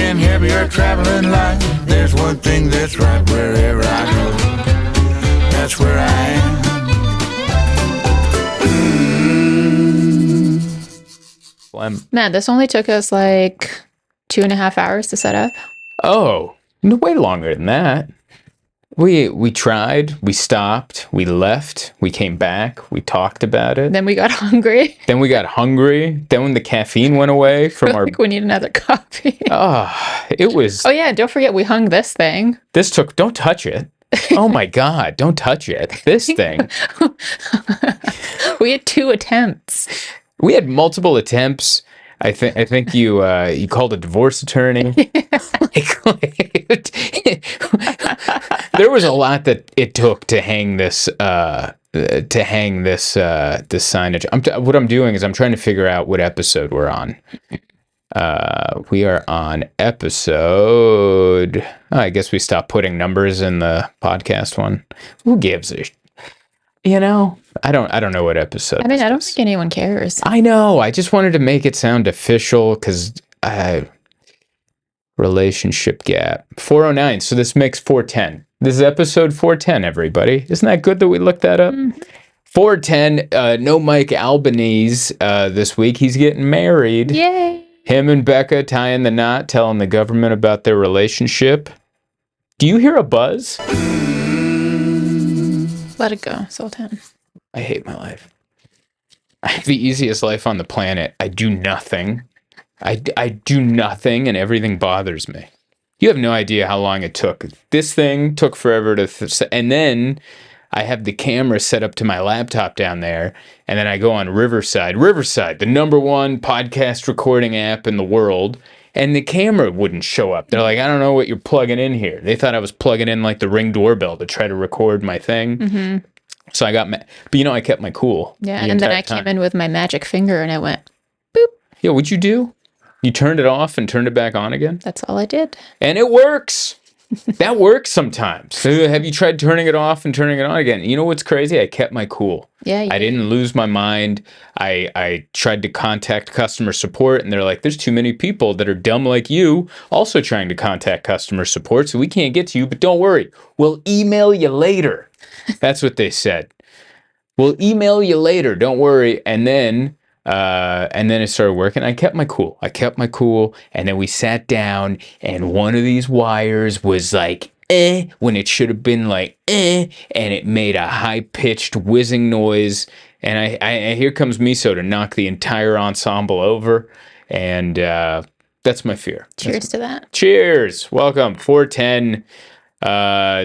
in heavier traveling light. There's one thing that's right wherever I go. That's where I am. Man, this only took us like 2.5 hours to set up. Oh, no, way longer than that. We tried, we stopped, we left, we came back, we talked about it. Then we got hungry. Then when the caffeine went away from our... Like we need another coffee. It was... Oh yeah, don't forget we hung this thing. Don't touch it. Oh my God, don't touch it. This thing. We had 2 attempts. We had multiple attempts. I think you called a divorce attorney. There was a lot that it took to hang this signage. What I'm doing is I'm trying to figure out what episode we're on. We are on episode. I guess we stopped putting numbers in the podcast one. Who gives a? I don't know what episode. I mean, I don't think anyone cares. I know. I just wanted to make it sound official because relationship gap 409. So this makes 410. This is episode 410. Everybody, isn't that good that we looked that up? Mm-hmm. 410. No Mike Albanese this week. He's getting married. Yay! Him and Becca tying the knot, telling the government about their relationship. Do you hear a buzz? Let it go, Zoltan. I hate my life. I have the easiest life on the planet. I do nothing. I do nothing, and everything bothers me. You have no idea how long it took. This thing took forever to... and then I have the camera set up to my laptop down there, and then I go on Riverside, the #1 podcast recording app in the world, and the camera wouldn't show up. They're like, I don't know what you're plugging in here. They thought I was plugging in like the Ring doorbell to try to record my thing. Mm-hmm. So I got, but I kept my cool. Yeah, and then I came in with my magic finger and it went boop. Yeah, what'd you do? You turned it off and turned it back on again? That's all I did. And it works. That works sometimes. So have you tried turning it off and turning it on again? You know what's crazy? I kept my cool. Yeah. I didn't lose my mind. I tried to contact customer support, and they're like, there's too many people that are dumb like you also trying to contact customer support, so we can't get to you, but don't worry. We'll email you later. That's what they said. We'll email you later. Don't worry. And then it started working. I kept my cool. And then we sat down, and one of these wires was like, when it should have been like, and it made a high-pitched whizzing noise. And I here comes Miso to knock the entire ensemble over. And that's my fear. Cheers to that. Cheers. Welcome. 410.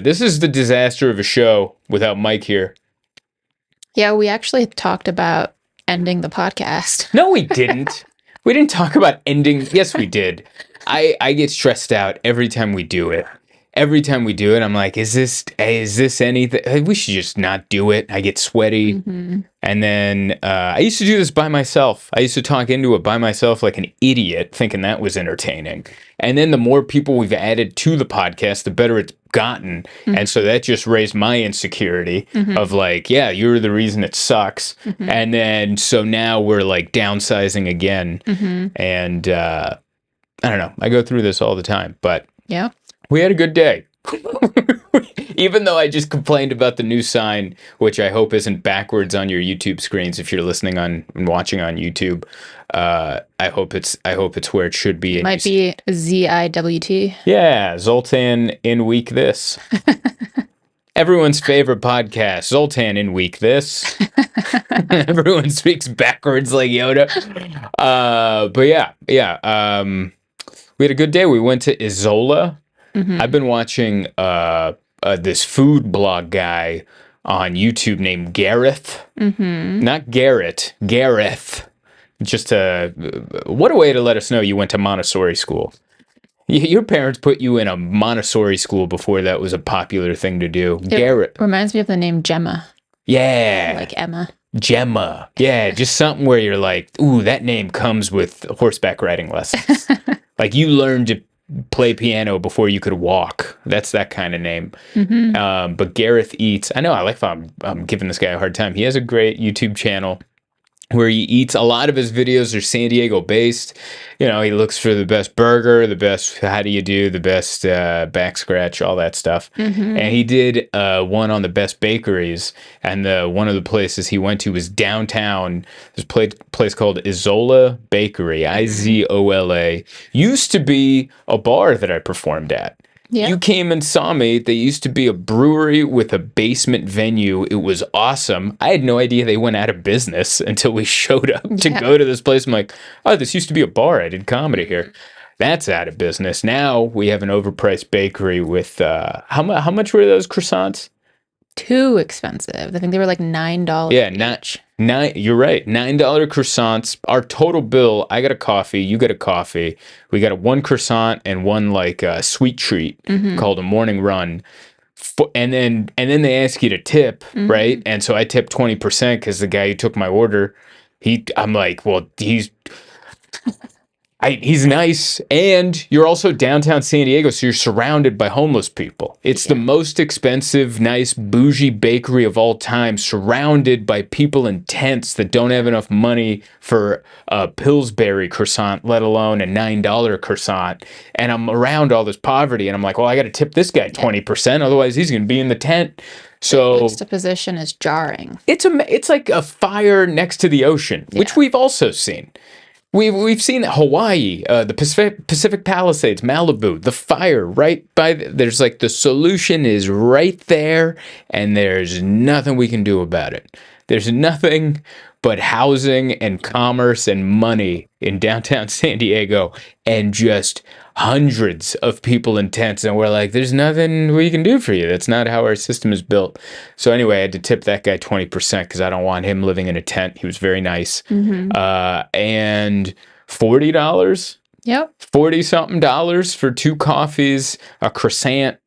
This is the disaster of a show without Mike here. Yeah, we actually talked about ending the podcast. No, we didn't. We didn't talk about ending. Yes, we did. I get stressed out every time we do it. I'm like, is this anything? We should just not do it. I get sweaty. Mm-hmm. And then I used to do this by myself. I used to talk into it by myself like an idiot, thinking that was entertaining. And then the more people we've added to the podcast, the better it's gotten. Mm-hmm. And so that just raised my insecurity of like, yeah, you're the reason it sucks. Mm-hmm. And then so now we're like downsizing again. Mm-hmm. And I don't know. I go through this all the time, but yeah. We had a good day. Even though I just complained about the new sign, which I hope isn't backwards on your YouTube screens if you're listening on and watching on YouTube. I hope it's where it should be. It might be ZIWT. Yeah, Zoltan in week this. Everyone's favorite podcast, Zoltan in week this. Everyone speaks backwards like Yoda. But yeah. We had a good day. We went to Isola. Mm-hmm. I've been watching this food blog guy on YouTube named Gareth. Mm-hmm. Not Garrett, Gareth. Just what a way to let us know you went to Montessori school. Your parents put you in a Montessori school before that was a popular thing to do. Garrett. Reminds me of the name Gemma. Yeah. Like Emma. Gemma. Yeah, just something where you're like, ooh, that name comes with horseback riding lessons. Like you learned to play piano before you could walk. That's that kind of name. Mm-hmm. But Gareth Eats. I know. I like how I'm giving this guy a hard time. He has a great YouTube channel. where he eats. A lot of his videos are San Diego based. You know, he looks for the best burger, the best how do you do, the best back scratch, all that stuff. And he did one on the best bakeries, and one of the places he went to was downtown. This place called Izola Bakery, Izola. Used to be a bar that I performed at. Yeah. You came and saw me. They used to be a brewery with a basement venue. It was awesome. I had no idea they went out of business until we showed up to go to this place. I'm like, oh, this used to be a bar. I did comedy here. That's out of business. Now we have an overpriced bakery with, how much were those croissants? Too expensive. I think they were like $9 each. You're right. $9 croissants. Our total bill, I got a coffee, you got a coffee. We got one croissant and one like sweet treat called a morning run. And then they ask you to tip, right? And so I tipped 20% because the guy who took my order, I'm like, well, he's nice, and you're also downtown San Diego, so you're surrounded by homeless people. It's the most expensive, nice, bougie bakery of all time, surrounded by people in tents that don't have enough money for a Pillsbury croissant, let alone a $9 croissant. And I'm around all this poverty, and I'm like, well, I got to tip this guy 20%, otherwise he's going to be in the tent. So the juxtaposition is jarring. It's like a fire next to the ocean, which we've also seen. We've seen Hawaii, the Pacific Palisades, Malibu, the fire right by there's like the solution is right there, and there's nothing we can do about it. There's nothing but housing and commerce and money in downtown San Diego, and just hundreds of people in tents, and we're like, there's nothing we can do for you. That's not how our system is built. So anyway, I had to tip that guy 20% because I don't want him living in a tent. He was very nice. And $40. Yep. 40 something dollars for 2 coffees, a croissant,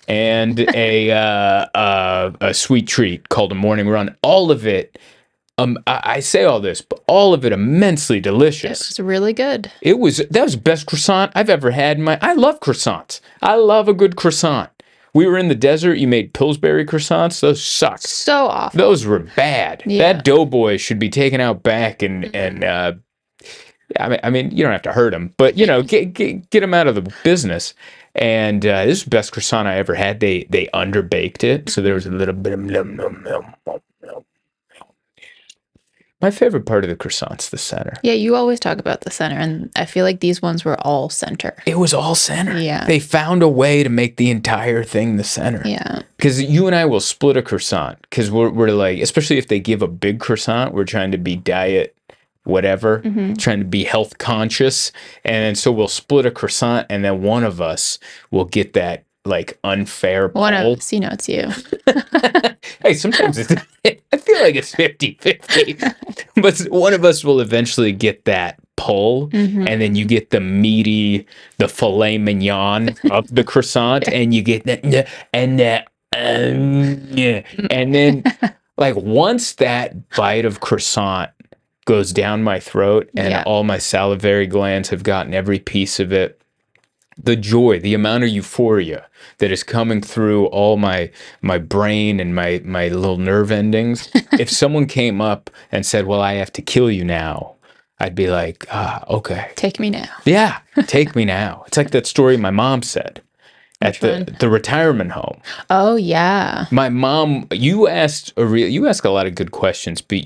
and a sweet treat called a morning run. All of it. I say all this, but all of it immensely delicious. It was really good. That was the best croissant I've ever had I love croissants. I love a good croissant. We were in the desert. You made Pillsbury croissants. Those sucked. So awful. Those were bad. Yeah. That doughboy should be taken out back and I mean, you don't have to hurt him, but you know, get him out of the business. And this is the best croissant I ever had. They underbaked it, so there was a little bit of My favorite part of the croissant's the center. Yeah, you always talk about the center, and I feel like these ones were all center. It was all center. Yeah. They found a way to make the entire thing the center. Yeah. Because you and I will split a croissant, because we're like, especially if they give a big croissant, we're trying to be diet whatever, trying to be health conscious. And so we'll split a croissant, and then one of us will get that like unfair pull. One of us, it's you. Hey, sometimes I feel like it's 50-50. But one of us will eventually get that pull, and then you get the meaty, the filet mignon of the croissant, and you get that, and then like once that bite of croissant goes down my throat, and all my salivary glands have gotten every piece of it, the joy, the amount of euphoria that is coming through all my brain and my little nerve endings. If someone came up and said, well, I have to kill you now, I'd be like, okay. Take me now. Yeah, take me now. It's like that story my mom said at the retirement home. Oh, yeah. My mom, you ask a lot of good questions, but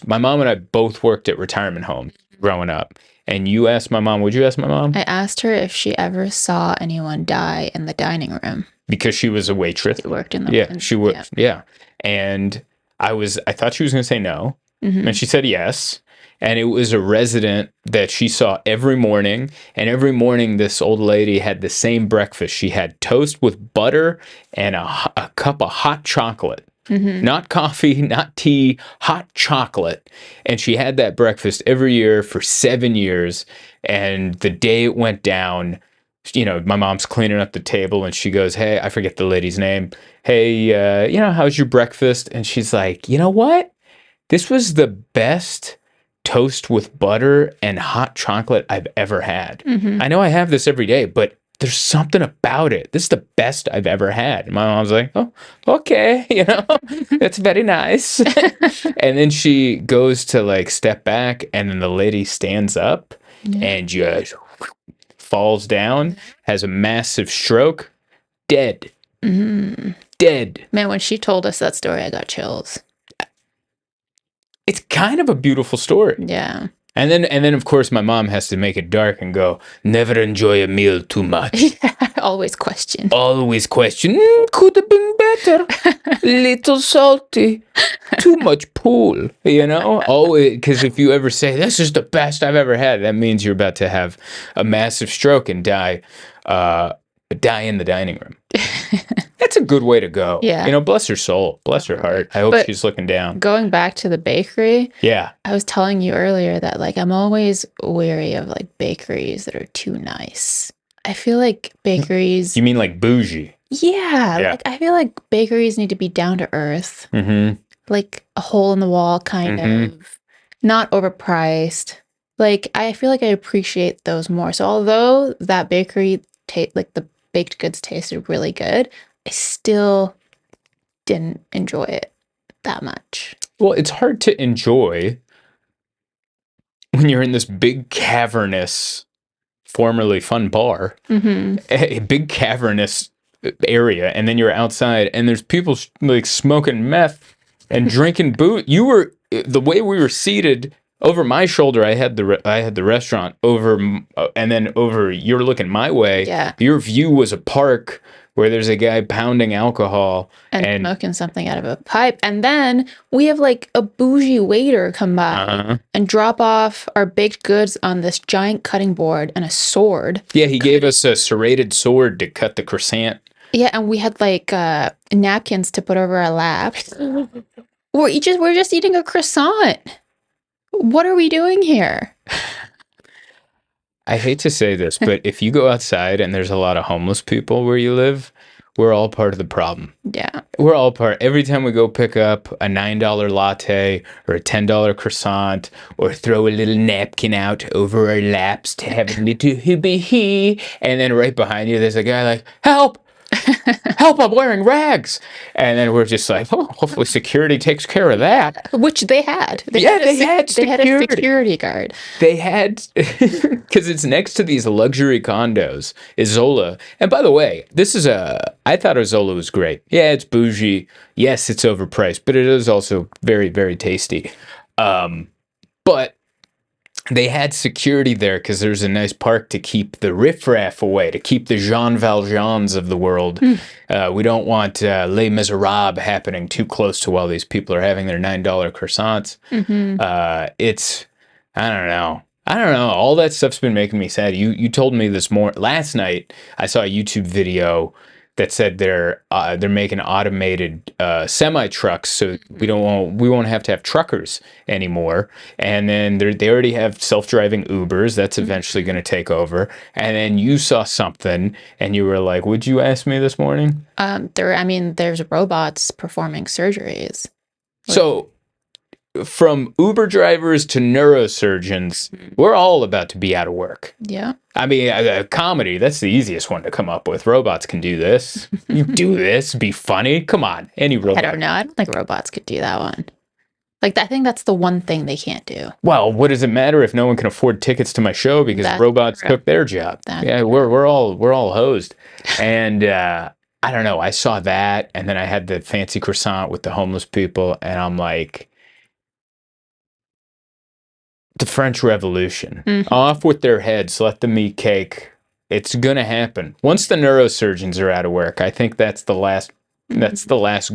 my mom and I both worked at retirement homes growing up. And you asked my mom, would you ask my mom? I asked her if she ever saw anyone die in the dining room. Because she was a waitress. She worked in the Yeah, she worked. Yeah. And I thought she was going to say no. And she said yes. And it was a resident that she saw every morning. And every morning, this old lady had the same breakfast. She had toast with butter and a cup of hot chocolate. Not coffee, not tea, hot chocolate. And she had that breakfast every year for 7 years. And the day it went down, my mom's cleaning up the table and she goes, hey, I forget the lady's name. Hey, how's your breakfast? And she's like, you know what? This was the best toast with butter and hot chocolate I've ever had. I know I have this every day, but there's something about it. This is the best I've ever had. And my mom's like, oh, okay, that's very nice. And then she goes to like step back, and then the lady stands up and just falls down, has a massive stroke, dead. Dead. Man, when she told us that story, I got chills. It's kind of a beautiful story. Yeah. And then of course my mom has to make it dark and go, never enjoy a meal too much. Always question. Always question, could have been better. Little salty. Too much pool, Always, because if you ever say, this is the best I've ever had, that means you're about to have a massive stroke and die in the dining room. That's a good way to go. Yeah. Bless her soul. Bless her heart. I hope she's looking down. Going back to the bakery. Yeah. I was telling you earlier that like I'm always wary of like bakeries that are too nice. I feel like bakeries. You mean like Bougie? Yeah. Like I feel like bakeries need to be down to earth. Mm-hmm. Like a hole in the wall kind of. Not overpriced. Like I feel like I appreciate those more. So although that bakery like the baked goods tasted really good, I still didn't enjoy it that much. Well, it's hard to enjoy when you're in this big cavernous, formerly fun bar, a big cavernous area, and then you're outside and there's people like smoking meth and drinking booze. The way we were seated over my shoulder, I had the restaurant over, and then over, you're looking my way. Yeah. Your view was a park where there's a guy pounding alcohol and smoking something out of a pipe. And then we have like a bougie waiter come by and drop off our baked goods on this giant cutting board and a sword. Yeah, he gave us a serrated sword to cut the croissant. Yeah, and we had like napkins to put over our laps. We're just eating a croissant. What are we doing here? I hate to say this, but if you go outside and there's a lot of homeless people where you live, we're all part of the problem. Yeah. We're all part. Every time we go pick up a $9 latte or a $10 croissant or throw a little napkin out over our laps to have a little hibby, and then right behind you there's a guy like, help! Help, I'm wearing rags. And then we're just like, oh, hopefully security takes care of that. Which they had. They had a security guard. They had, because it's next to these luxury condos, is Zola. And by the way, I thought Zola was great. Yeah, it's bougie. Yes, it's overpriced, but it is also very, very tasty. But they had security there because there's a nice park to keep the riffraff away, to keep the Jean Valjeans of the world. We don't want Les Miserables happening too close to while these people are having their $9 croissants. I don't know. All that stuff's been making me sad. You told me last night, I saw a YouTube video that said they're making automated semi trucks, so we won't have to have truckers anymore. And then they already have self-driving Ubers. That's eventually going to take over. And then you saw something, and you were like, "Would you ask me this morning?" There's robots performing surgeries. So, from Uber drivers to neurosurgeons, we're all about to be out of work. Yeah. I mean, comedy, that's the easiest one to come up with. Robots can do this. You do this, be funny. Come on, any robot. I don't know. I don't think robots could do that one. Like, I think that's the one thing they can't do. Well, what does it matter if no one can afford tickets to my show because robots took their job? We're all hosed. And I don't know. I saw that, and then I had the fancy croissant with the homeless people, and I'm like, the French Revolution. Off with their heads, let them eat cake. It's gonna happen. Once the neurosurgeons are out of work, I think that's the last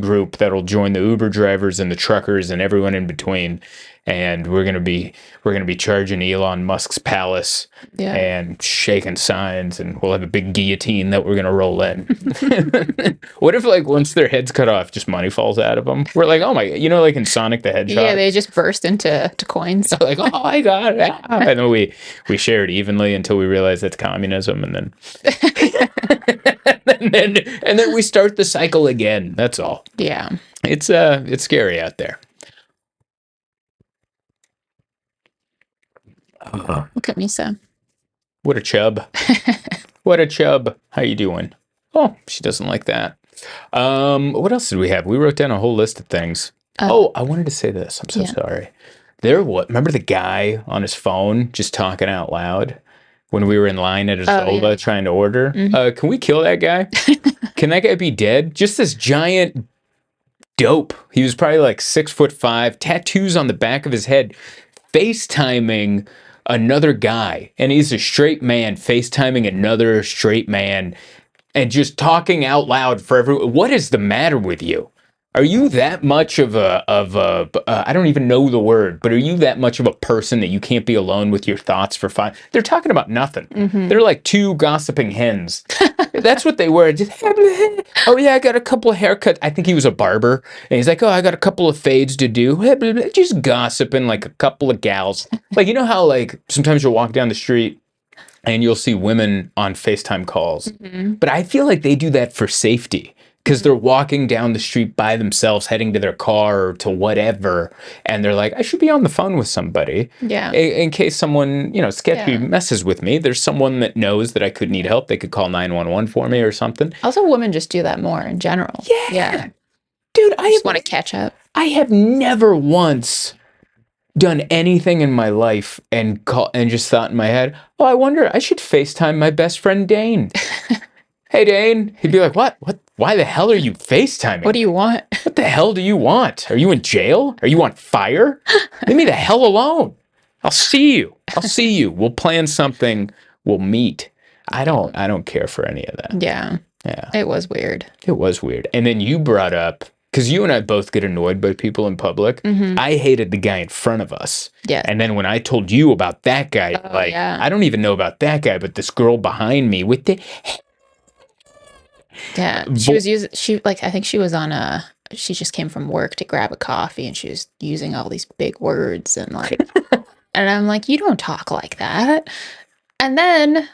group that'll join the Uber drivers and the truckers and everyone in between. And we're gonna be charging Elon Musk's palace and shaking signs, and we'll have a big guillotine that we're gonna roll in. What if, like, once their head's cut off, just money falls out of them? We're like, oh my, like in Sonic the Hedgehog. Yeah, they just burst into coins. Like, oh my god! And then we share it evenly until we realize that's communism, and then and then we start the cycle again. That's all. Yeah, it's scary out there. Look at me, Sam. What a chub. What a chub. How you doing? Oh, she doesn't like that. What else did we have? We wrote down a whole list of things. I wanted to say this. I'm so sorry. Remember the guy on his phone just talking out loud when we were in line at a Soboba trying to order? Can we kill that guy? Can that guy be dead? Just this giant dope. He was probably like 6'5", tattoos on the back of his head, FaceTiming another guy. And he's a straight man FaceTiming another straight man and just talking out loud for everyone. What is the matter with you? Are you that much of a I don't even know the word, but are you that much of a person that you can't be alone with your thoughts for 5? They're talking about nothing. They're like two gossiping hens. That's what they were. Just, oh yeah, I got a couple of haircuts. I think he was a barber. And he's like, oh, I got a couple of fades to do. Just gossiping like a couple of gals. Like, you know how like sometimes you'll walk down the street and you'll see women on FaceTime calls. But I feel like they do that for safety. Because they're walking down the street by themselves, heading to their car or to whatever, and they're like, I should be on the phone with somebody. Yeah. In case someone, sketchy messes with me, there's someone that knows that I could need help. They could call 911 for me or something. Also, women just do that more in general. Yeah. Dude, I just want to catch up. I have never once done anything in my life and just thought in my head, oh, I wonder, I should FaceTime my best friend Dane. Hey, Dane. He'd be like, what? Why the hell are you FaceTiming? What do you want? What the hell do you want? Are you in jail? Are you on fire? Leave me the hell alone. I'll see you. We'll plan something. We'll meet. I don't care for any of that. Yeah. It was weird. And then you brought up, because you and I both get annoyed by people in public. I hated the guy in front of us. Yeah. And then when I told you about that guy, I don't even know about that guy, but this girl behind me with the... Yeah, I think she was on she just came from work to grab a coffee and she was using all these big words and and I'm like, you don't talk like that. And then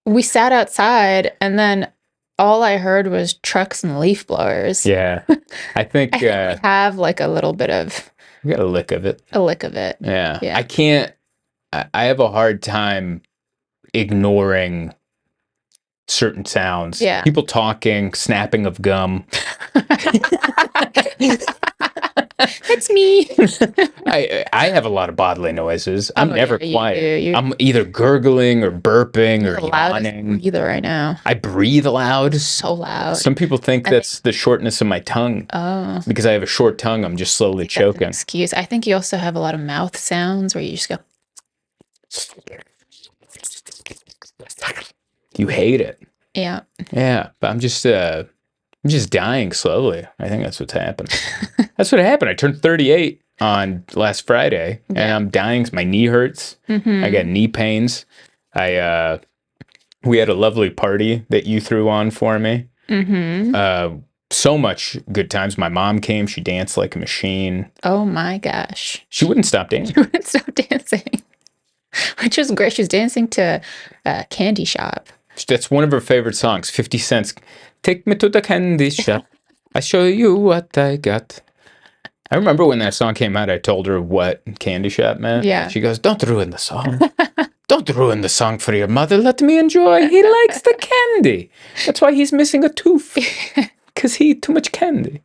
we sat outside and then all I heard was trucks and leaf blowers. Yeah, I think we have like a little bit of... We got a lick of it. Yeah. I can't... I have a hard time ignoring certain sounds. Yeah. People talking, snapping of gum. It's me. I have a lot of bodily noises. I'm never quiet. You I'm either gurgling or burping or yawning. Either right now. I breathe loud. So loud. Some people think that's the shortness of my tongue. Oh. Because I have a short tongue, I'm just slowly choking. Excuse. I think you also have a lot of mouth sounds where you just go. You hate it. Yeah. Yeah, but I'm just dying slowly. I think that's what's happened. That's what happened. I turned 38 on last Friday, and I'm dying. My knee hurts. I got knee pains. We had a lovely party that you threw on for me. So much good times. My mom came. She danced like a machine. Oh my gosh. She wouldn't stop dancing. She wouldn't stop dancing. Which was great. She was dancing to a candy shop. That's one of her favorite songs, 50 Cent's Take Me to the Candy Shop. I show you what I got. I remember when that song came out, I told her what candy shop meant. Yeah. She goes, don't ruin the song. Don't ruin the song for your mother. Let me enjoy. He likes the candy. That's why he's missing a tooth. Because he ate too much candy.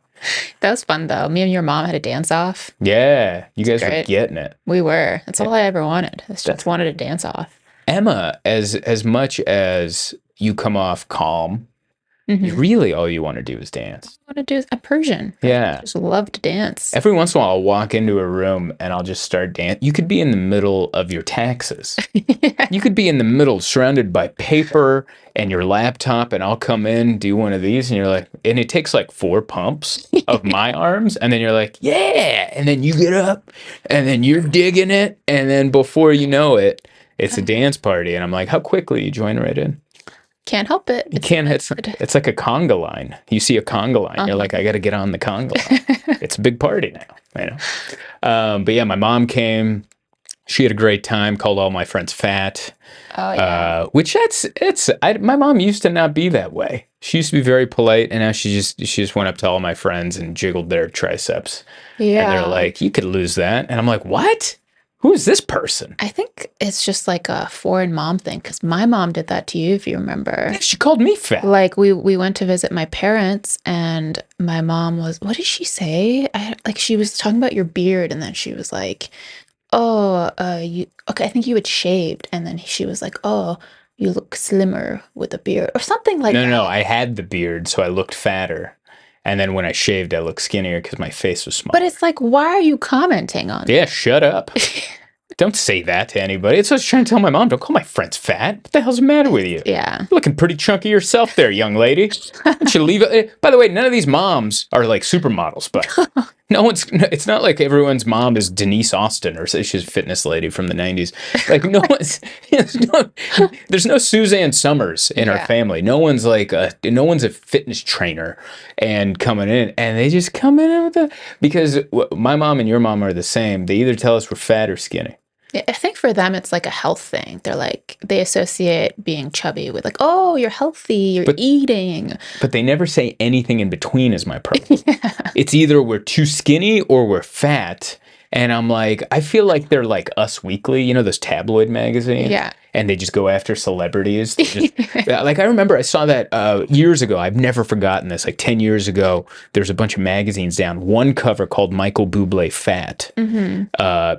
That was fun, though. Me and your mom had a dance-off. Yeah. You guys were getting it. We were. That's all I ever wanted. I just wanted a dance-off. Emma, as much as you come off calm, really all you want to do is dance. I want to do a Persian. Yeah. I just love to dance. Every once in a while, I'll walk into a room and I'll just start dancing. You could be in the middle of your taxes. You could be in the middle, surrounded by paper and your laptop, and I'll come in, do one of these, and you're like, and it takes like 4 pumps of my arms, and then you're like, yeah, and then you get up, and then you're digging it, and then before you know it, it's a dance party, and I'm like, how quickly you join right in? Can't help it. You can't. It's like a conga line. You see a conga line, you're like, I got to get on the conga line. It's a big party now, you know. But yeah, my mom came. She had a great time. Called all my friends fat. Oh yeah. Which my mom used to not be that way. She used to be very polite, and now she just went up to all my friends and jiggled their triceps. Yeah. And they're like, you could lose that, and I'm like, what? Who is this person? I think it's just like a foreign mom thing because my mom did that to you, if you remember. Yeah, she called me fat. Like we went to visit my parents and my mom was, what did she say? She was talking about your beard and then she was like, oh, okay, I think you had shaved. And then she was like, oh, you look slimmer with a beard or something like that. No, I had the beard, so I looked fatter. And then when I shaved, I looked skinnier because my face was small. But it's like, why are you commenting on Yeah, shut up. Don't say that to anybody. It's what I was trying to tell my mom. Don't call my friends fat. What the hell's the matter with you? Yeah. You're looking pretty chunky yourself there, young lady. Why don't you leave it? By the way, none of these moms are like supermodels, but it's not like everyone's mom is Denise Austin or she's a fitness lady from the 90s. Like there's no Suzanne Summers in our family. No one's no one's a fitness trainer and coming in and they just come in with because my mom and your mom are the same. They either tell us we're fat or skinny. I think for them, it's like a health thing. They're like, they associate being chubby with like, oh, you're healthy, you're eating. But they never say anything in between is my problem. It's either we're too skinny or we're fat. And I'm like, I feel like they're like Us Weekly, you know, those tabloid magazines? Yeah. And they just go after celebrities. Like, I remember I saw that years ago. I've never forgotten this. Like 10 years ago, there's a bunch of magazines down. One cover called Michael Bublé Fat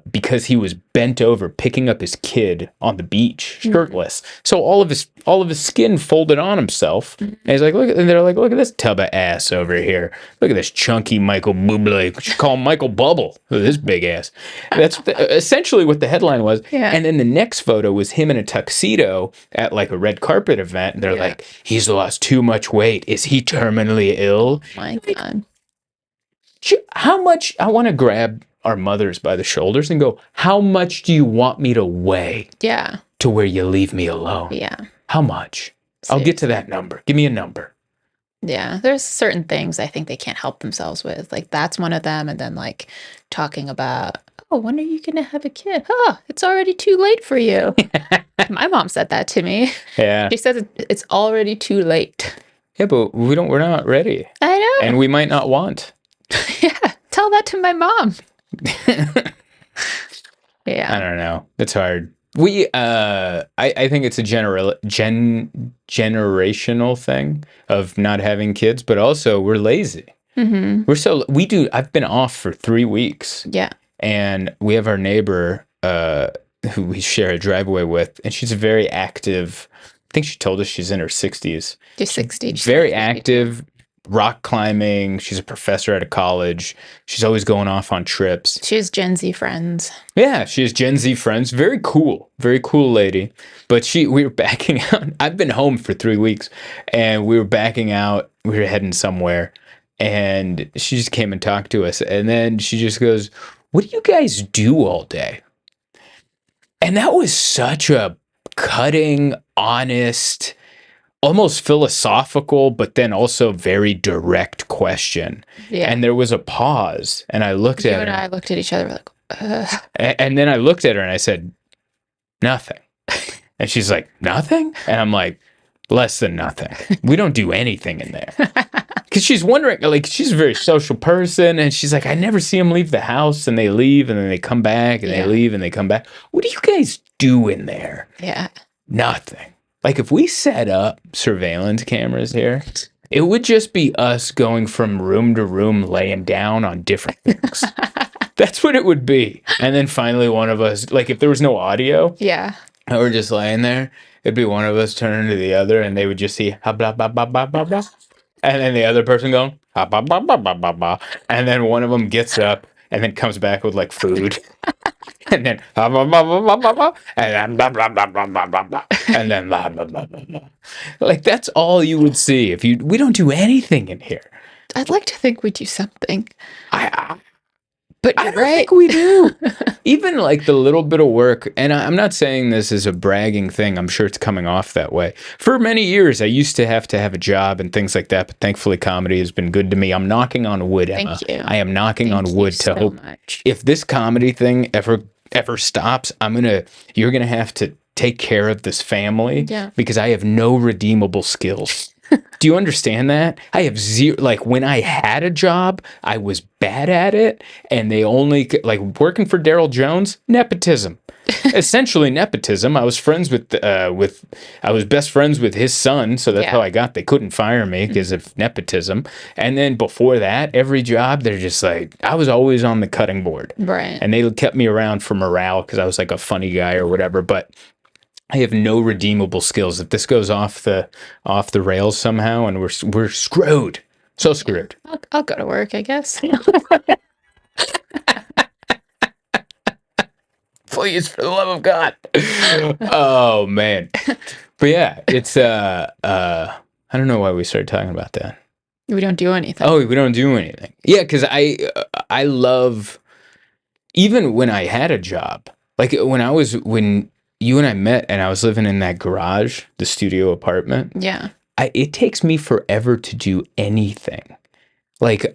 because he was bent over picking up his kid on the beach, shirtless. So all of his skin folded on himself. And he's like, look, and they're like, look at this tub of ass over here. Look at this chunky Michael Bublé. We should call him Michael Bubble. Look at this big ass. That's essentially what the headline was. Yeah. And then the next photo was him in a tuxedo at like a red carpet event. And they're like, he's lost too much weight. Is he terminally ill? My God. How much? I want to grab our mothers by the shoulders and go, how much do you want me to weigh? Yeah. To where you leave me alone? Yeah. How much? I'll get to that number. Give me a number. Yeah. There's certain things I think they can't help themselves with. Like that's one of them. And then like talking about, oh, when are you going to have a kid? Oh, it's already too late for you. My mom said that to me. Yeah. She says it's already too late. Yeah, but we're not ready. I know. And we might not want. Yeah. Tell that to my mom. Yeah. I don't know. It's hard. I think it's a generational thing of not having kids, but also we're lazy. Mm-hmm. I've been off for 3 weeks. Yeah. And we have our neighbor who we share a driveway with, and she's a very active. I think she told us she's in her 60s. She's 60. Very active, rock climbing. She's a professor at a college. She's always going off on trips. She has Gen Z friends. Yeah, she has Gen Z friends. Very cool lady. But we were backing out. I've been home for 3 weeks, and we were backing out. We were heading somewhere, and she just came and talked to us, and then she just goes, "What do you guys do all day?" And that was such a cutting, honest, almost philosophical, but then also very direct question. Yeah. And there was a pause, and I looked at her. You and I looked at each other like, ugh. And then I looked at her and I said, "Nothing." And she's like, "Nothing?" And I'm like, "Less than nothing. We don't do anything in there." Because she's wondering, like, she's a very social person, and she's like, I never see them leave the house, and they leave, and then they come back, and they leave, and they come back. What do you guys do in there? Yeah. Nothing. Like, if we set up surveillance cameras here, it would just be us going from room to room, laying down on different things. That's what it would be. And then finally one of us, like, if there was no audio, and we're just laying there, it'd be one of us turning to the other, and they would just see, ha, blah, blah, blah, blah, blah, blah. And then the other person going, ha, blah, blah, blah, blah, blah, blah. And then one of them gets up and then comes back with like food. And then, ha, blah, blah, blah, blah, blah, blah. And then, blah, blah, blah, blah, blah, blah, blah. And then, blah, blah, blah, blah, blah. Like, that's all you would see we don't do anything in here. I'd like to think we do something. But I don't think we do. Even like the little bit of work, and I'm not saying this is a bragging thing. I'm sure it's coming off that way. For many years, I used to have a job and things like that, but thankfully comedy has been good to me. I'm knocking on wood, Emma. Thank you. I am knocking on wood to hope much. If this comedy thing ever stops, you're gonna have to take care of this family because I have no redeemable skills. Do you understand that? I have zero, like when I had a job, I was bad at it. And they only, like working for Daryl Jones, nepotism. Essentially nepotism. I was best friends with his son. So that's how I got, they couldn't fire me because of nepotism. And then before that, every job, they're just like, I was always on the cutting board. Right. And they kept me around for morale because I was like a funny guy or whatever. But I have no redeemable skills. If this goes off the rails somehow, and we're screwed, so screwed. I'll go to work, I guess. Please, for the love of God. Oh man, but yeah, it's I don't know why we started talking about that. We don't do anything. Oh, we don't do anything. Yeah, because I love, even when I had a job, like when you and I met and I was living in that garage, the studio apartment. Yeah. It takes me forever to do anything. Like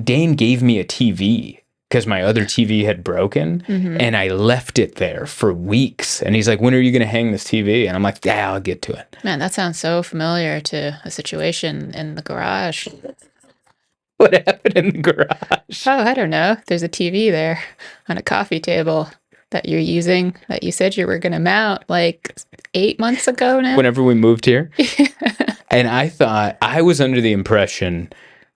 Dane gave me a TV because my other TV had broken, and I left it there for weeks. And he's like, "When are you going to hang this TV?" And I'm like, "Yeah, I'll get to it." Man, that sounds so familiar to a situation in the garage. What happened in the garage? Oh, I don't know. There's a TV there on a coffee table that you're using that you said you were going to mount like 8 months ago now. Whenever we moved here. And I thought, I was under the impression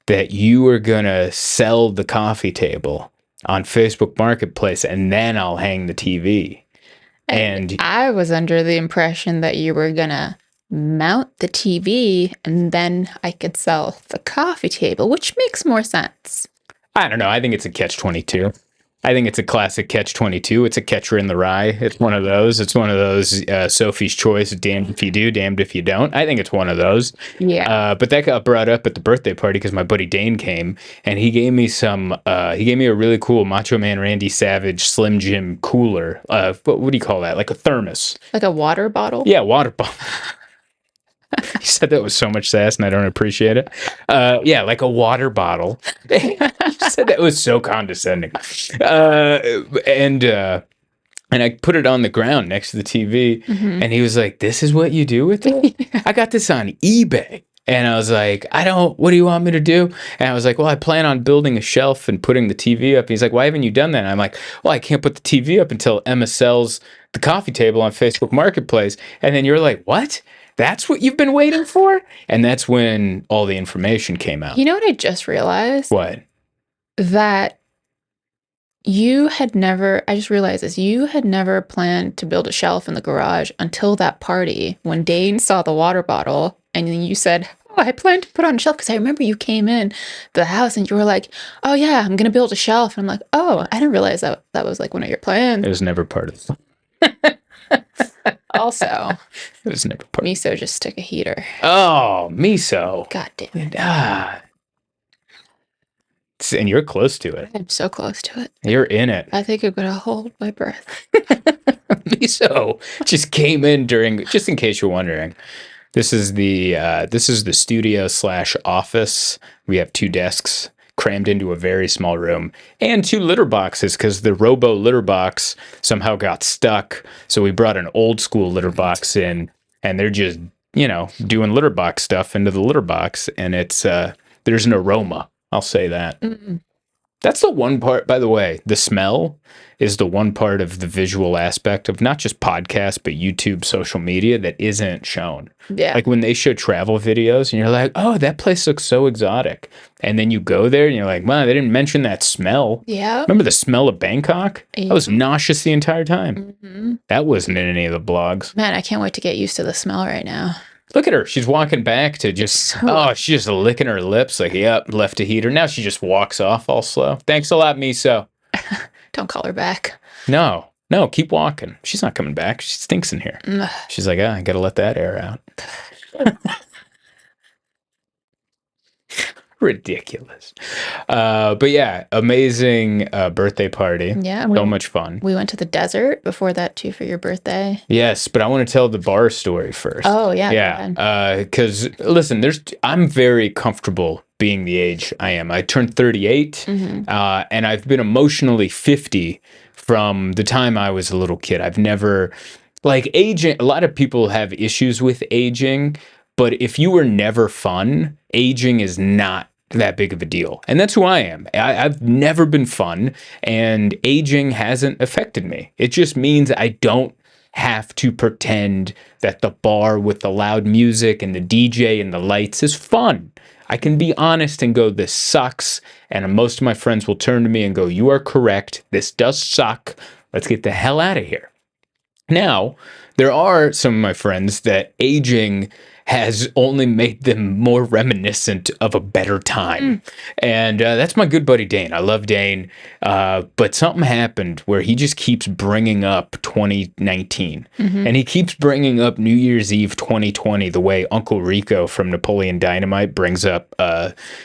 that you were going to sell the coffee table on Facebook Marketplace and then I'll hang the TV. And I was under the impression that you were going to mount the TV and then I could sell the coffee table, which makes more sense. I don't know. I think it's a catch-22. I think it's a classic catch-22. It's a catcher in the rye. It's one of those. It's one of those Sophie's Choice, damned if you do, damned if you don't. I think it's one of those. Yeah. But that got brought up at the birthday party because my buddy Dane came, and he gave me a really cool Macho Man Randy Savage Slim Jim cooler. What do you call that? Like a thermos. Like a water bottle? Yeah, water bottle. He said that with so much sass, and I don't appreciate it. Yeah, like a water bottle. He said that was so condescending. And I put it on the ground next to the TV, and he was like, "This is what you do with it?" I got this on eBay. And I was like, what do you want me to do? And I was like, well, I plan on building a shelf and putting the TV up. And he's like, why haven't you done that? And I'm like, well, I can't put the TV up until Emma sells the coffee table on Facebook Marketplace. And then you're like, what? That's what you've been waiting for? And that's when all the information came out. You know what I just realized? What? That I just realized this, you had never planned to build a shelf in the garage until that party when Dane saw the water bottle and then you said, oh, I plan to put on a shelf because I remember you came in the house and you were like, oh yeah, I'm going to build a shelf. And I'm like, oh, I didn't realize that was like one of your plans. It was never part of it. Also, it was never part of it. Miso just took a heater. Oh, Miso. God damn it. And you're close to it. I'm so close to it. You're in it. I think I'm going to hold my breath. Miso just came in just in case you're wondering. This is the studio / office. We have 2 desks crammed into a very small room and 2 litter boxes because the Robo litter box somehow got stuck. So we brought an old school litter box in and they're just, doing litter box stuff into the litter box. And there's an aroma. I'll say that. Mm-mm. That's the one part, by the way, the smell is the one part of the visual aspect of not just podcasts, but YouTube, social media that isn't shown. Yeah. Like when they show travel videos and you're like, oh, that place looks so exotic. And then you go there and you're like, wow, they didn't mention that smell. Yeah. Remember the smell of Bangkok? Yeah. I was nauseous the entire time. Mm-hmm. That wasn't in any of the blogs. Man, I can't wait to get used to the smell right now. Look at her. She's walking back to she's just licking her lips like, yep, left a heater. Now she just walks off all slow. Thanks a lot, Miso. Don't call her back. No, keep walking. She's not coming back. She stinks in here. She's like, I got to let that air out. Ridiculous. But yeah, amazing birthday party. Yeah. So much fun. We went to the desert before that too for your birthday. Yes, but I want to tell the bar story first. Oh, yeah. Yeah. Because listen, I'm very comfortable being the age I am. I turned 38 and I've been emotionally 50 from the time I was a little kid. I've never, aging, a lot of people have issues with aging. But if you were never fun, aging is not that big of a deal. And that's who I am. I've never been fun, and aging hasn't affected me. It just means I don't have to pretend that the bar with the loud music and the DJ and the lights is fun. I can be honest and go, this sucks. And most of my friends will turn to me and go, you are correct. This does suck. Let's get the hell out of here. Now, there are some of my friends that aging has only made them more reminiscent of a better time. And that's my good buddy Dane. I love Dane. But something happened where he just keeps bringing up 2019. And he keeps bringing up New Year's Eve 2020 the way Uncle Rico from Napoleon Dynamite brings up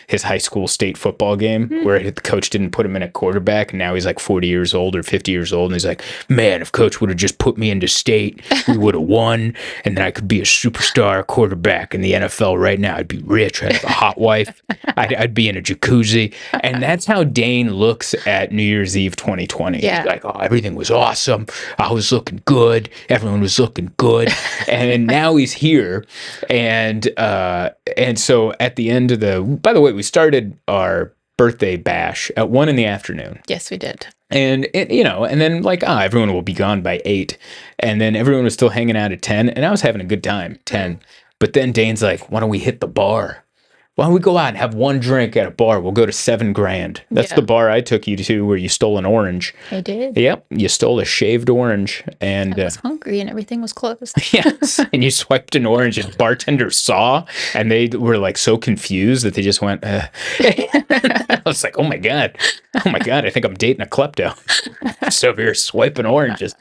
his high school state football game where the coach didn't put him in at quarterback. And now he's like 40 years old or 50 years old. And he's like, man, if coach would have just put me into state, we would have won. And then I could be a superstar quarterback in the NFL right now. I'd be rich. I'd have a hot wife. I'd be in a jacuzzi. And that's how Dane looks at New Year's Eve 2020. Yeah. He's like, oh, everything was awesome. I was looking good. Everyone was looking good. And now he's here. And so at the end of by the way, we started our birthday bash at 1 p.m. Yes, we did. And and then like, everyone will be gone by 8. And then everyone was still hanging out at 10. And I was having a good time, 10. But then Dane's like, why don't we hit the bar? Why don't we go out and have one drink at a bar? We'll go to $7,000. That's the bar I took you to where you stole an orange. I did. Yep. You stole a shaved orange. And I was hungry and everything was closed. yes. And you swiped an orange and the bartender saw, and they were like so confused that they just went, I was like, oh my God, I think I'm dating a klepto. Just over here swiping oranges.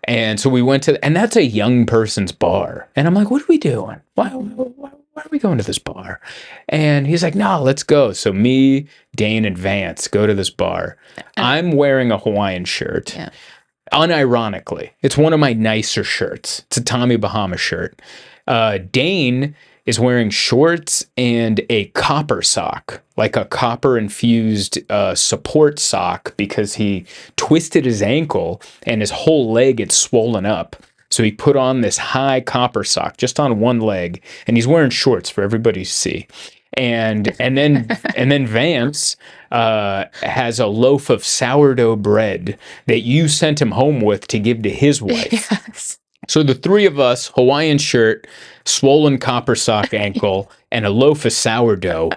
And so we went to, and that's a young person's bar. And I'm like, what are we doing? Why are we going to this bar? And he's like, no, let's go. So me, Dane, and Vance go to this bar. I'm wearing a Hawaiian shirt. Yeah. Unironically, it's one of my nicer shirts. It's a Tommy Bahama shirt. Dane is wearing shorts and a copper sock, like a copper infused support sock, because he twisted his ankle and his whole leg had swollen up. So he put on this high copper sock just on one leg, and he's wearing shorts for everybody to see. And then Vance has a loaf of sourdough bread that you sent him home with to give to his wife. Yes. So the three of us, Hawaiian shirt, swollen copper sock ankle, and a loaf of sourdough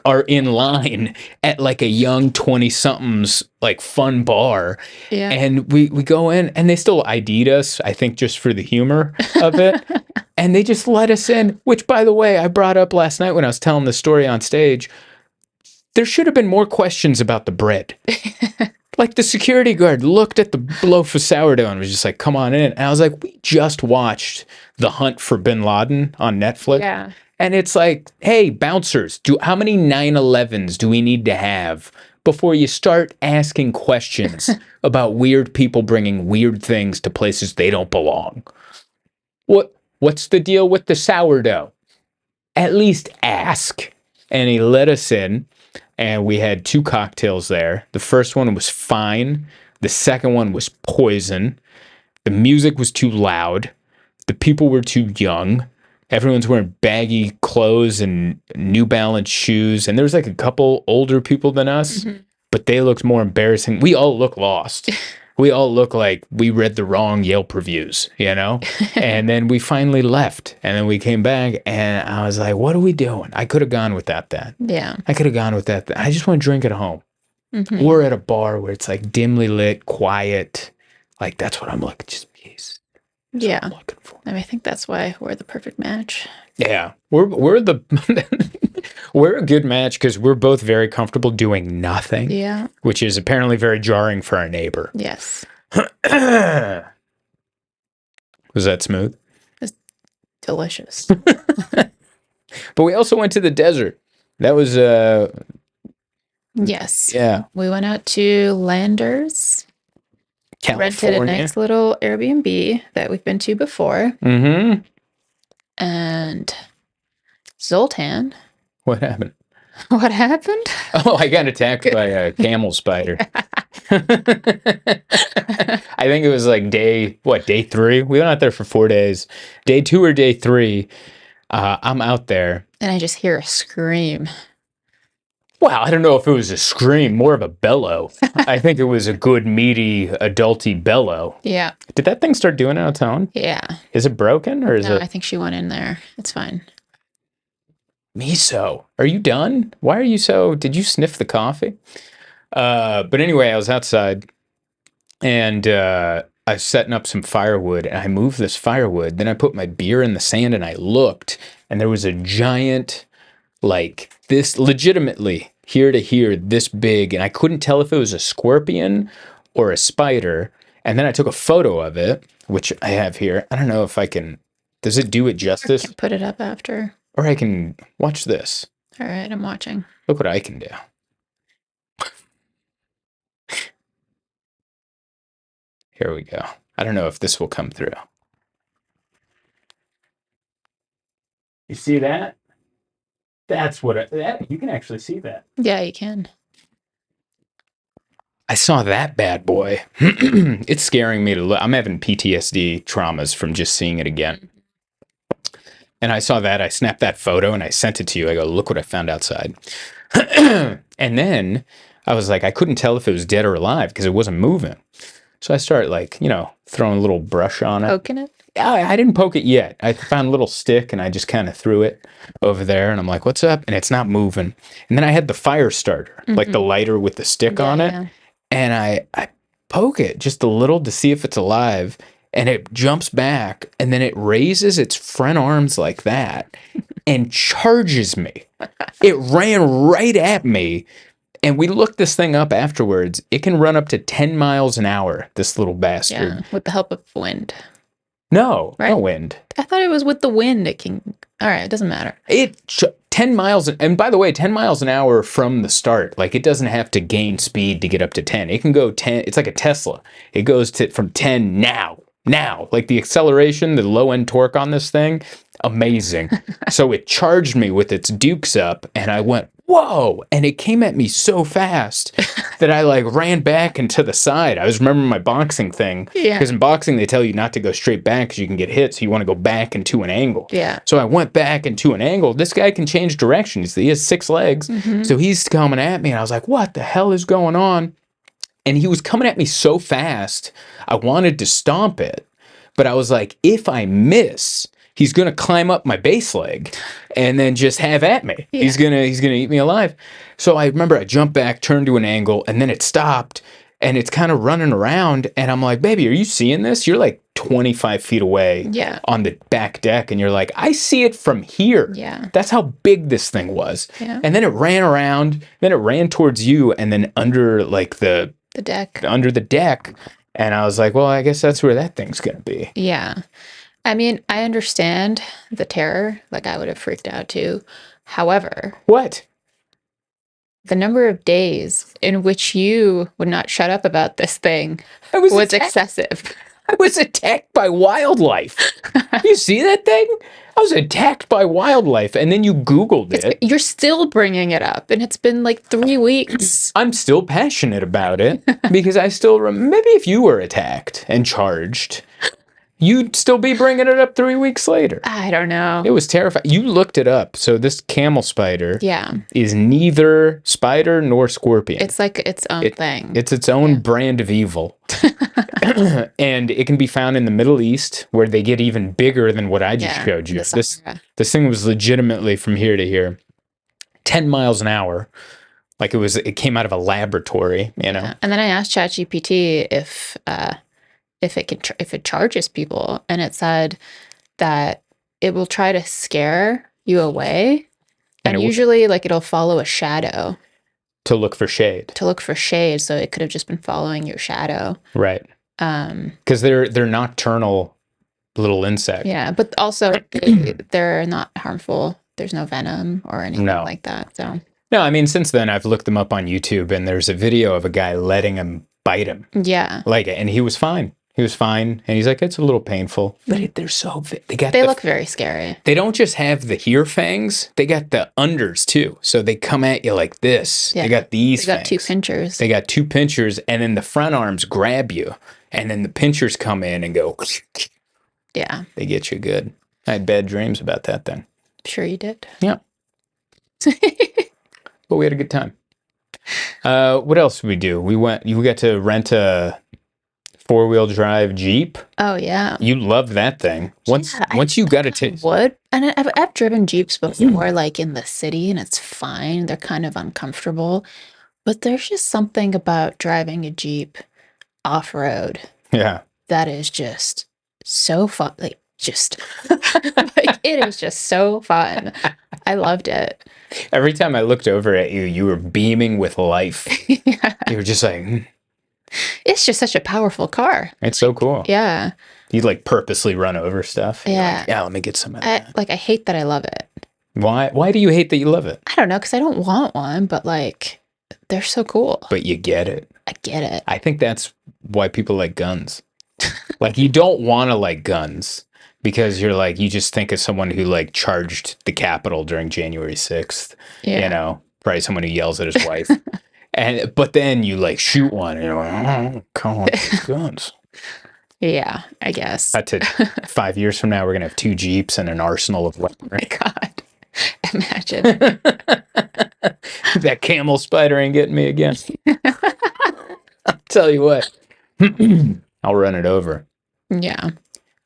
are in line at like a young 20-somethings like fun bar. Yeah. And we go in, and they still ID'd us, I think just for the humor of it. And they just let us in, which, by the way, I brought up last night when I was telling the story on stage. There should have been more questions about the bread. Like, the security guard looked at the loaf of sourdough and was just like, come on in. And I was like, we just watched The Hunt for Bin Laden on Netflix. Yeah. And it's like, hey, bouncers, how many 9/11s do we need to have before you start asking questions about weird people bringing weird things to places they don't belong? What's the deal with the sourdough? At least ask. And he let us in. And we had 2 cocktails there. The first one was fine. The second one was poison. The music was too loud. The people were too young. Everyone's wearing baggy clothes and New Balance shoes. And there was like a couple older people than us, but they looked more embarrassing. We all look lost. We all look like we read the wrong Yelp reviews, And then we finally left. And then we came back, and I was like, what are we doing? I could have gone without that. Yeah. I could have gone with that. I just want to drink at home. Or at a bar where it's like dimly lit, quiet. Like, that's what I'm looking, just peace. That's what I'm looking for. And I think that's why we're the perfect match. Yeah. We're the we're a good match because we're both very comfortable doing nothing. Yeah. Which is apparently very jarring for our neighbor. Yes. Was that smooth? It's delicious. But we also went to the desert. That was Yes. yeah. We went out to Landers. California. Rented a nice little Airbnb that we've been to before. Mm-hmm. And Zoltan. What happened? What happened? Oh, I got attacked by a camel spider. I think it was like day 3? We went out there for 4 days. Day 2 or day 3, I'm out there. And I just hear a scream. Well, I don't know if it was a scream, more of a bellow. I think it was a good, meaty, adulty bellow. Yeah. Did that thing start doing it on its own? Yeah. Is it broken or is No, it? I think she went in there. It's fine. Miso, are you done? Why are you so? Did you sniff the coffee? But anyway, I was outside and I was setting up some firewood and I moved this firewood. Then I put my beer in the sand and I looked and there was a giant, like this, legitimately here to here, this big. And I couldn't tell if it was a scorpion or a spider. And then I took a photo of it, which I have here. I don't know if I can, does it do it justice? I can put it up after. Or I can watch this. All right, I'm watching. Look what I can do. Here we go. I don't know if this will come through. You see that? That's what you can actually see that. Yeah, you can. I saw that bad boy. It's scaring me to look. I'm having PTSD traumas from just seeing it again. And I saw that. I snapped that photo and I sent it to you. I go, look what I found outside. And then I was like, I couldn't tell if it was dead or alive because it wasn't moving. So I started throwing a little brush on it. Poking it? I didn't poke it yet. I found a little stick and I just kind of threw it over there and I'm like, what's up? And it's not moving. And then I had the fire starter, like the lighter with the stick on it. Yeah. And I poke it just a little to see if it's alive. And it jumps back and then it raises its front arms like that and charges me. It ran right at me. And we looked this thing up afterwards. It can run up to 10 miles an hour, this little bastard. Yeah, with the help of wind. No, Right? no wind. I thought it was with the wind. It can. All right, it doesn't matter. 10 miles. And by the way, 10 miles an hour from the start. Like it doesn't have to gain speed to get up to 10. It can go 10. It's like a Tesla. It goes from 10 now. Like the acceleration, the low end torque on this thing, amazing. So it charged me with its dukes up and I went, whoa. And it came at me so fast that I like ran back and to the side. I was remembering my boxing thing. Yeah. Because in boxing, they tell you not to go straight back because you can get hit. So you want to go back into an angle. Yeah. So I went back into an angle. This guy can change directions. He has 6 legs. So he's coming at me and I was like, what the hell is going on? And he was coming at me so fast, I wanted to stomp it. But I was like, if I miss, he's going to climb up my base leg and then just have at me. Yeah. He's going to eat me alive. So I remember I jumped back, turned to an angle, and then it stopped. And it's kind of running around. And I'm like, baby, are you seeing this? You're like 25 feet away on the back deck. And you're like, I see it from here. Yeah. That's how big this thing was. Yeah. And then it ran around. Then it ran towards you. And then under like the deck. Under the deck. And I was like, well, I guess that's where that thing's going to be. Yeah. I mean, I understand the terror. Like, I would have freaked out too. However. What? The number of days in which you would not shut up about this thing was excessive. I was attacked by wildlife. You see that thing? I was attacked by wildlife. And then you Googled it. You're still bringing it up. And it's been like 3 weeks. I'm still passionate about it because I still maybe if you were attacked and charged, you'd still be bringing it up 3 weeks later. I don't know. It was terrifying. You looked it up. So this camel spider is neither spider nor scorpion. It's like its own thing. It's its own brand of evil. And it can be found in the Middle East where they get even bigger than what I just showed you. This thing was legitimately from here to here, 10 miles an hour. Like it came out of a laboratory, you know? Yeah. And then I asked ChatGPT if it charges people, and it said that it will try to scare you away, and usually like it'll follow a shadow to look for shade. So it could have just been following your shadow, right? Because they're nocturnal little insects. Yeah, but also they're not harmful. There's no venom or anything like that. So no, I mean since then I've looked them up on YouTube, and there's a video of a guy letting him bite him. Yeah, and he was fine. He was fine, and he's like, it's a little painful, but they're so They look very scary. They don't just have the here fangs; they got the unders too. So they come at you like this. Yeah. They got these. They got fangs. 2 pinchers. They got 2 pinchers, and then the front arms grab you, and then the pinchers come in and go. Yeah. They get you good. I had bad dreams about that thing. Sure you did. Yeah. But we had a good time. What else did we do? We got to rent a 4-wheel drive Jeep. Oh yeah. You love that thing. Once you got it to would. And I've driven Jeeps before, like in the city, and it's fine. They're kind of uncomfortable. But there's just something about driving a Jeep off-road yeah. that is just so fun. Like just like it is just so fun. I loved it. Every time I looked over at you, you were beaming with life. Yeah. You were just like, It's just such a powerful car. it's so cool. Yeah. You'd like purposely run over stuff. You're Yeah. like, yeah, let me get some of that. I hate that I love it. Why do you hate that you love it? I don't know, because I don't want one, but like they're so cool. But you get it. I get it. I think that's why people like guns. Like you don't want to like guns because you're like, you just think of someone who like charged the Capitol during January 6th, Yeah. you know, probably someone who yells at his wife. But then you like shoot one and you're like, oh, come on, guns. Yeah, I guess. That's it. 5 years from now, we're going to have 2 Jeeps and an arsenal of Oh my weaponry. God. Imagine. That camel spider ain't getting me again. I'll tell you what. I'll run it over. Yeah.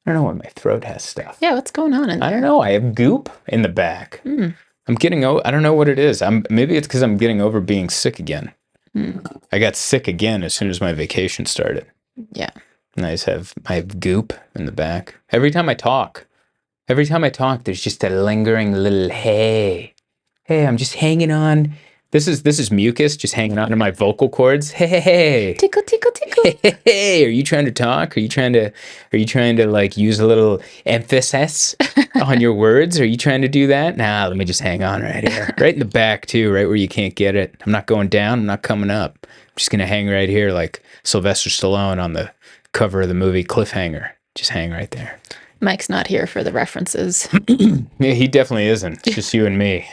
I don't know why my throat has stuff. Yeah, what's going on in there? I don't know. I have goop in the back. Mm. I'm getting I don't know what it is. Maybe it's because I'm getting over being sick again. Mm. I got sick again as soon as my vacation started. Yeah. And I have goop in the back. Every time I talk, there's just a lingering little hey, I'm just hanging on. This is mucus just hanging on to my vocal cords. Hey. Tickle, tickle, tickle. Hey, are you trying to talk? Are you trying to like use a little emphasis on your words? Are you trying to do that? Nah, let me just hang on right here. Right in the back too, right where you can't get it. I'm not going down, I'm not coming up. I'm just gonna hang right here like Sylvester Stallone on the cover of the movie Cliffhanger. Just hang right there. Mike's not here for the references. Yeah, he definitely isn't. It's just you and me.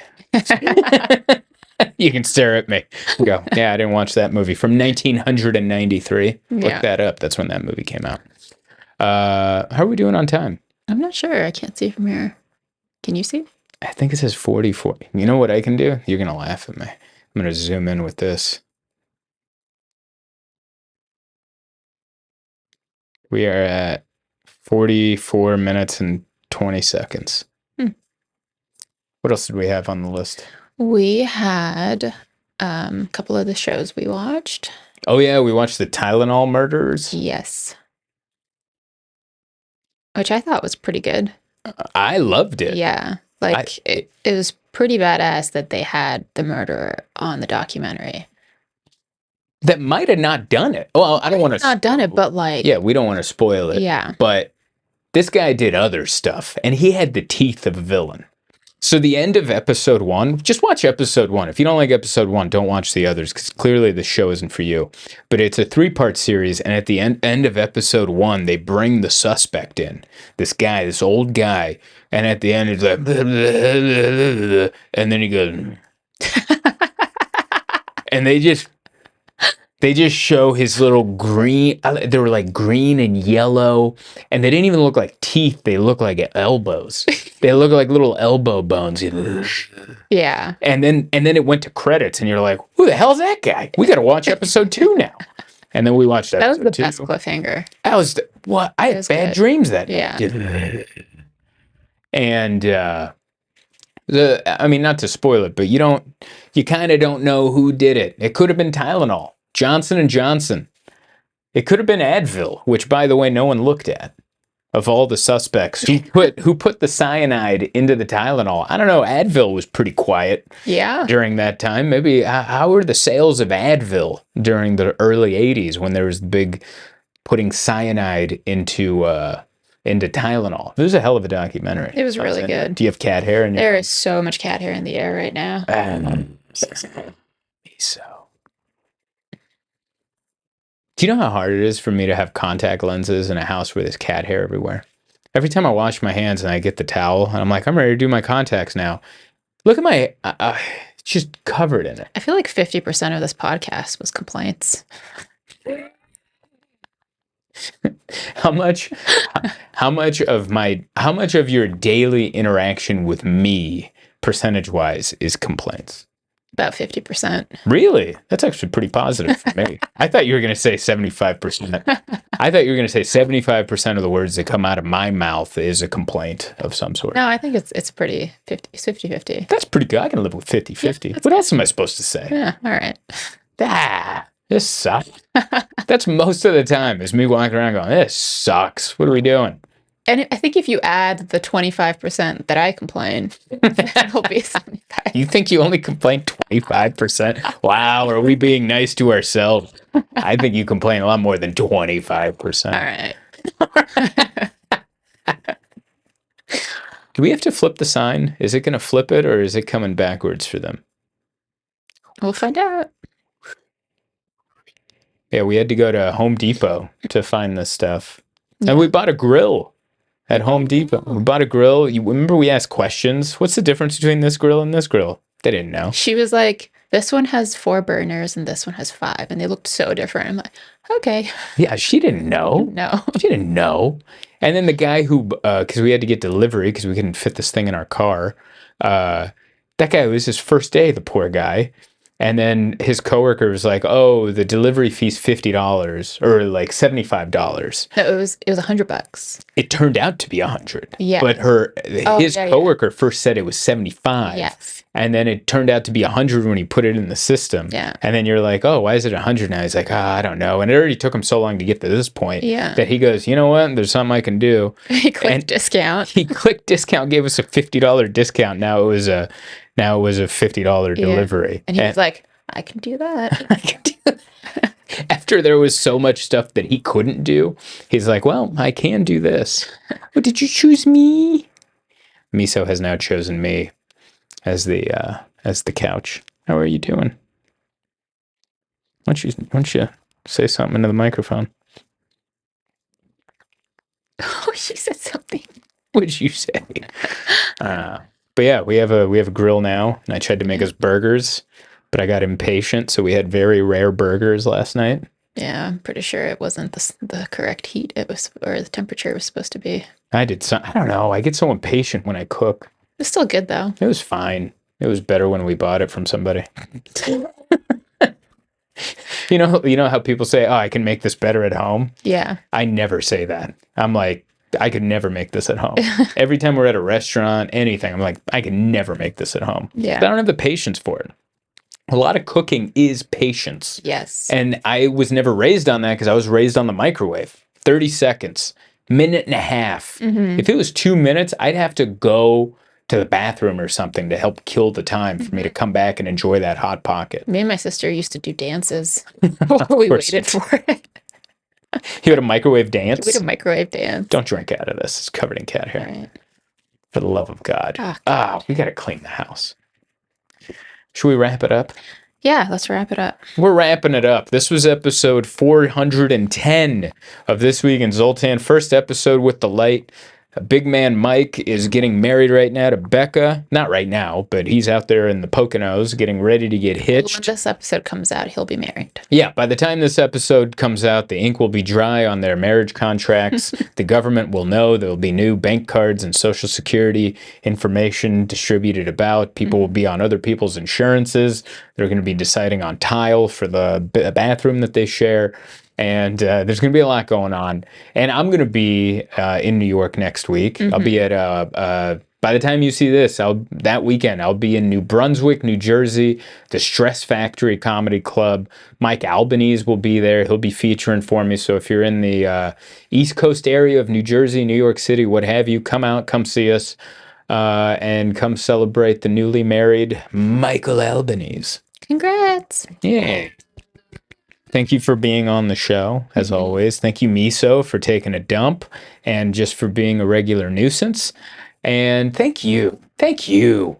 You can stare at me and go, yeah, I didn't watch that movie from 1993. Yeah. Look that up. That's when that movie came out. How are we doing on time? I'm not sure. I can't see from here. Can you see? I think it says 44. You know what I can do? You're going to laugh at me. I'm going to zoom in with this. We are at 44 minutes and 20 seconds. What else did we have on the list? We had a couple of the shows we watched. Oh, yeah. We watched the Tylenol Murderers. Yes. Which I thought was pretty good. I loved it. Yeah. Like it was pretty badass that they had the murderer on the documentary. That might have not done it. Well, I don't want to. Not done it, but like. Yeah, we don't want to spoil it. Yeah. But this guy did other stuff, and he had the teeth of a villain. So the end of episode 1, just watch episode 1. If you don't like episode 1, don't watch the others, because clearly the show isn't for you. But it's a 3-part series, and at the end of episode 1, they bring the suspect in. This guy, this old guy, and at the end it's like, blah, blah, blah, blah, and then he goes, and they just show his little green. They were like green and yellow, and they didn't even look like teeth. They look like elbows. They look like little elbow bones. Yeah. And then it went to credits, and you're like, "Who the hell's that guy? We got to watch episode 2 now." And then we watched That was episode the 2. best cliffhanger. That was what I had was bad good. dreams that Yeah. night. And I mean, not to spoil it, but you kind of don't know who did it. It could have been Tylenol, Johnson & Johnson. It could have been Advil, which, by the way, no one looked at. Of all the suspects who put the cyanide into the Tylenol. I don't know. Advil was pretty quiet Yeah. during that time. Maybe how were the sales of Advil during the early 80s when there was big putting cyanide into Tylenol? It was a hell of a documentary. It was really good. Do you have cat hair in your There is so much cat hair in the air right now. So Do you know how hard it is for me to have contact lenses in a house where there's cat hair everywhere? Every time I wash my hands and I get the towel, and I'm like, I'm ready to do my contacts now. Look at my, it's just covered in it. I feel like 50% of this podcast was complaints. How much of your daily interaction with me, percentage-wise, is complaints? About 50%. Really? That's actually pretty positive for me. I thought you were going to say 75%. I thought you were going to say 75% of the words that come out of my mouth is a complaint of some sort. No, I think it's pretty 50-50. That's pretty good. I can live with 50-50. Yeah, what else am I supposed to say? Yeah, all right. This sucks. That's most of the time is me walking around going, this sucks. What are we doing? And I think if you add the 25% that I complain, it'll be 75. You think you only complain 25%? Wow, are we being nice to ourselves? I think you complain a lot more than 25%. All right. Do we have to flip the sign? Is it going to flip it or is it coming backwards for them? We'll find out. Yeah, we had to go to Home Depot to find this stuff. Yeah. And we bought a grill at Home Depot. We bought a grill. You remember we asked questions? What's the difference between this grill and this grill? They didn't know. She was like, this one has 4 burners and this one has 5. And they looked so different. I'm like, okay. Yeah, she didn't know. No. She didn't know. And then the guy who, because we had to get delivery because we couldn't fit this thing in our car. That guy, it was his first day, the poor guy. And then his coworker was like, "Oh, the delivery fee's $50 or like $75." No, it was $100. It turned out to be 100. Yeah. But his coworker first said it was 75. Yes. And then it turned out to be 100 when he put it in the system. Yeah. And then you're like, "Oh, why is it 100 now?" He's like, I don't know. And it already took him so long to get to this point that he goes, "You know what? There's something I can do." He clicked discount. He clicked discount, gave us a $50 discount. Now it was a $50 delivery. And he was like, I can do that. I can do that. After there was so much stuff that he couldn't do, he's like, well, I can do this. Oh, did you choose me? Miso has now chosen me as the couch. How are you doing? Why don't you say something into the microphone? Oh, she said something. What did you say? But yeah, we have a grill now, and I tried to make us burgers, but I got impatient, so we had very rare burgers last night. Yeah, I'm pretty sure it wasn't the correct heat it was, or the temperature it was supposed to be. I don't know. I get so impatient when I cook. It's still good though. It was fine. It was better when we bought it from somebody. You know how people say, "Oh, I can make this better at home." Yeah. I never say that. I'm like, I could never make this at home. Every time we're at a restaurant, anything, I'm like, I can never make this at home. Yeah. I don't have the patience for it. A lot of cooking is patience. Yes. And I was never raised on that because I was raised on the microwave. 30 seconds, minute and a half. Mm-hmm. If it was 2 minutes, I'd have to go to the bathroom or something to help kill the time for me to come back and enjoy that Hot Pocket. Me and my sister used to do dances while we waited for it. You had a microwave dance? We had a microwave dance. Don't drink out of this. It's covered in cat hair. Right. For the love of God. Oh, God. We got to clean the house. Should we wrap it up? Yeah, let's wrap it up. We're wrapping it up. This was episode 410 of This Week in Zoltan. First episode with the light. Big man Mike is getting married right now to Becca. Not right now, but he's out there in the Poconos getting ready to get hitched. When this episode comes out, he'll be married. Yeah, by the time this episode comes out, the ink will be dry on their marriage contracts. The government will know there will be new bank cards and Social Security information distributed about. People will be on other people's insurances. They're going to be deciding on tile for the bathroom that they share. And there's going to be a lot going on. And I'm going to be in New York next week. I'll be at, by the time you see this, that weekend, I'll be in New Brunswick, New Jersey, the Stress Factory Comedy Club. Mike Albanese will be there. He'll be featuring for me. So if you're in the East Coast area of New Jersey, New York City, what have you, come out, come see us, and come celebrate the newly married Michael Albanese. Congrats. Yeah. Thank you for being on the show, as always. Thank you, Miso, for taking a dump and just for being a regular nuisance. And thank you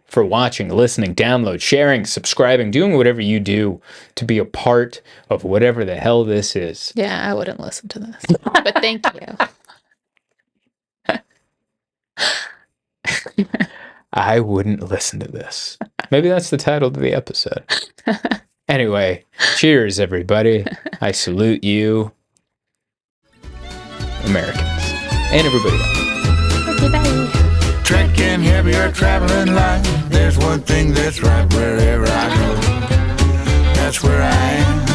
for watching, listening, download, sharing, subscribing, doing whatever you do to be a part of whatever the hell this is. Yeah, I wouldn't listen to this, but thank you. I wouldn't listen to this. Maybe that's the title of the episode. Anyway, cheers, everybody. I salute you, Americans, and everybody else. Okay, bye. Trekking heavier, traveling light. There's one thing that's right wherever I go. That's where I am.